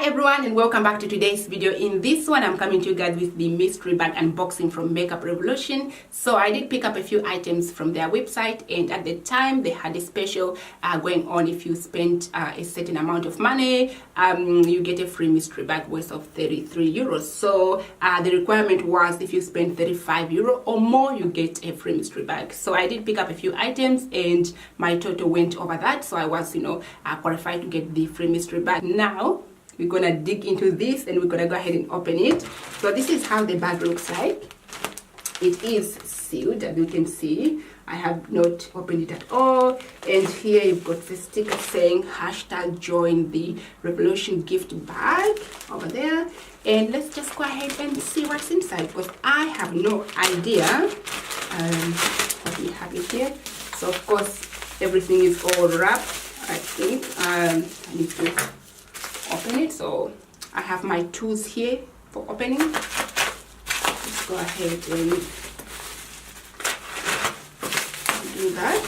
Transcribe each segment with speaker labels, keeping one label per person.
Speaker 1: Hi everyone, and welcome back to today's video. In this one, I'm coming to you guys with the mystery bag unboxing from Makeup Revolution. So I did pick up a few items from their website, and at the time they had a special going on. If you spend a certain amount of money, you get a free mystery bag worth of 33 euros. So the requirement was if you spend 35 euro or more, you get a free mystery bag. So I did pick up a few items and my total went over that, so I was qualified to get the free mystery bag. Now we're gonna dig into this and we're gonna go ahead and open it. So this is how the bag looks like. It is sealed, as you can see. I have not opened it at all. And here you've got the sticker saying hashtag join the revolution gift bag over there. And let's just go ahead and see what's inside, because I have no idea what we have in here. So of course everything is all wrapped. I think I need to open it. So I have my tools here for opening. Let's go ahead and do that.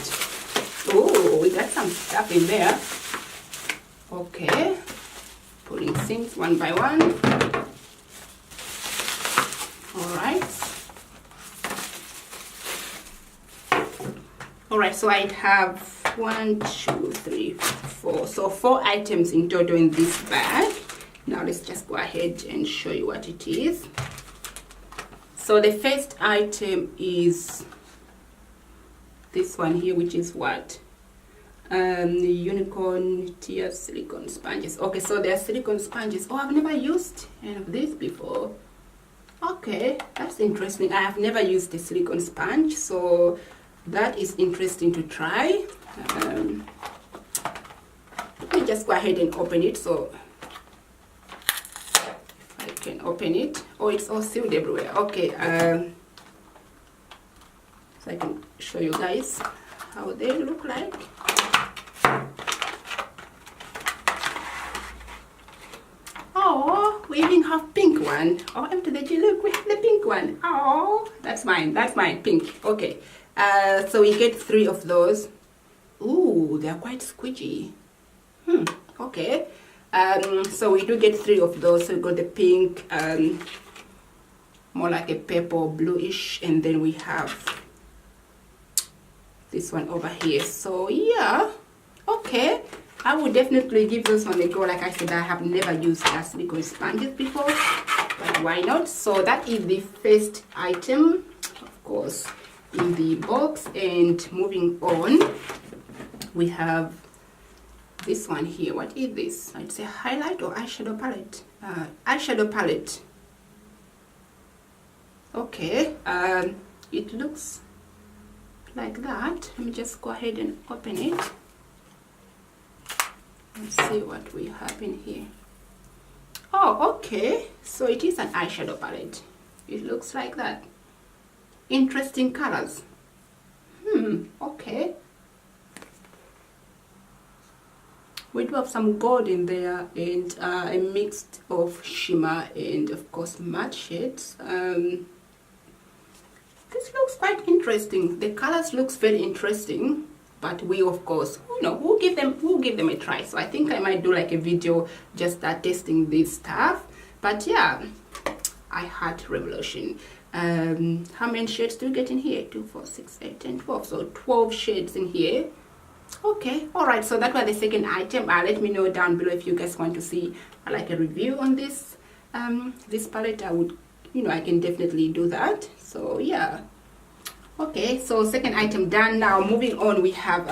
Speaker 1: Oh, we got some stuff in there. Okay, pulling things one by one. All right, so I have 1, 2, 3, 4. So 4 items in total in this bag. Now let's just go ahead and show you what it is. So the first item is this one here, which is what? Unicorn tear silicone sponges. Okay, so they are silicone sponges. Oh, I've never used any of this before. Okay, that's interesting. I have never used a silicone sponge, so that is interesting to try. Let me just go ahead and open it. So if I can open it. Oh, it's all sealed everywhere. Okay, so I can show you guys how they look like. Oh, we even have pink one. Oh, empty the G, look, we have the pink one. Oh, that's mine, pink. Okay, so we get 3 of those. Ooh, they're quite squishy. Okay, so we do get 3 of those. So we got the pink, more like a purple bluish, and then we have this one over here. So yeah, okay, I would definitely give this one a go. Like I said, I have never used silicone sponges before, but why not? So that is the first item, of course, in the box. And moving on, we have this one here. What is this? It's a highlight or eyeshadow palette. Eyeshadow palette. Okay, it looks like that. Let me just go ahead and open it. Let's see what we have in here. Oh, okay, so it is an eyeshadow palette. It looks like that. Interesting colors. Okay. We do have some gold in there, and a mix of shimmer and of course matte shades. This looks quite interesting. The colors looks very interesting, but we of course, we'll give them a try. So I think I might do like a video just testing this stuff. But yeah, I had Revolution. How many shades do you get in here? 2, 4, 6, 8, 10, 12. So 12 shades in here. Okay, all right, so that was the second item. Let me know down below if you guys want to see like a review on this this palette. I would, I can definitely do that. So yeah, okay, so second item done. Now moving on, we have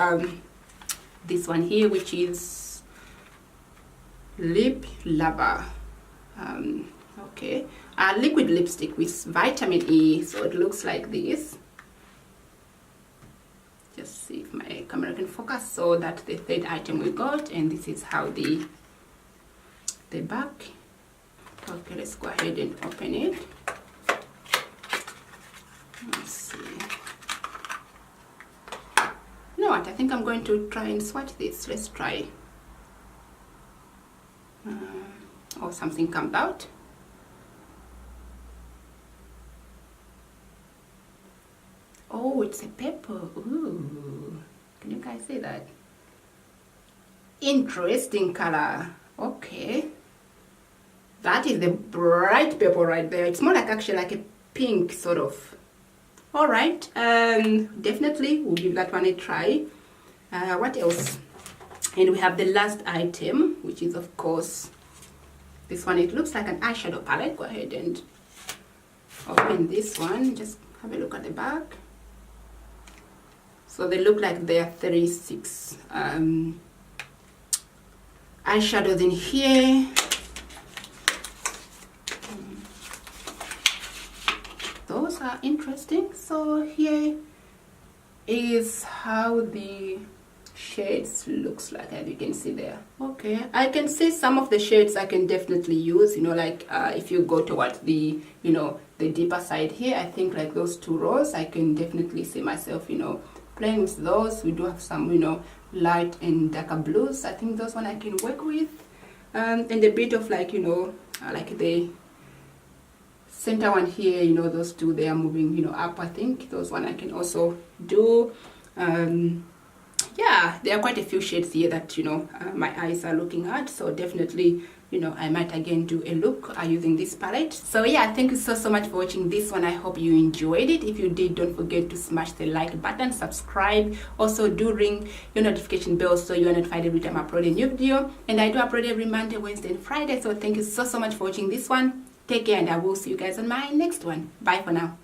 Speaker 1: this one here, which is Lip Lover. Okay, liquid lipstick with vitamin E. So it looks like this. Just see if my camera can focus. So that's the third item we got, and this is how the back. Okay, let's go ahead and open it. Let's see. You know what? I think I'm going to try and swatch this. Let's try. Oh, something comes out. Oh, it's a pepper. Ooh, can you guys see that? Interesting color. Okay, That is the bright purple right there. It's more like actually like a pink sort of. All right, definitely we'll give that one a try. What else? And we have the last item, which is of course this one. It looks like an eyeshadow palette. Go ahead and open this one. Just have a look at the back. So they look like they are 36 eyeshadows in here. Those are interesting. So here is how the shades looks like, as you can see there. Okay, I can see some of the shades I can definitely use, you know, like if you go towards the, you know, the deeper side here, I think like those two rows, I can definitely see myself, you know, playing with those. We do have some, you know, light and darker blues. I think those one I can work with, and a bit of like, you know, like the center one here, you know, those two, they are moving, you know, up. I think those one I can also do. Yeah, there are quite a few shades here that, you know, my eyes are looking at, so definitely, you know, I might again do a look using this palette. So yeah, thank you so much for watching this one. I hope you enjoyed it. If you did, don't forget to smash the like button, subscribe, also do ring your notification bell so you are notified every time I upload a new video. And I do upload every Monday, Wednesday and Friday. So thank you so much for watching this one. Take care, and I will see you guys on my next one. Bye for now.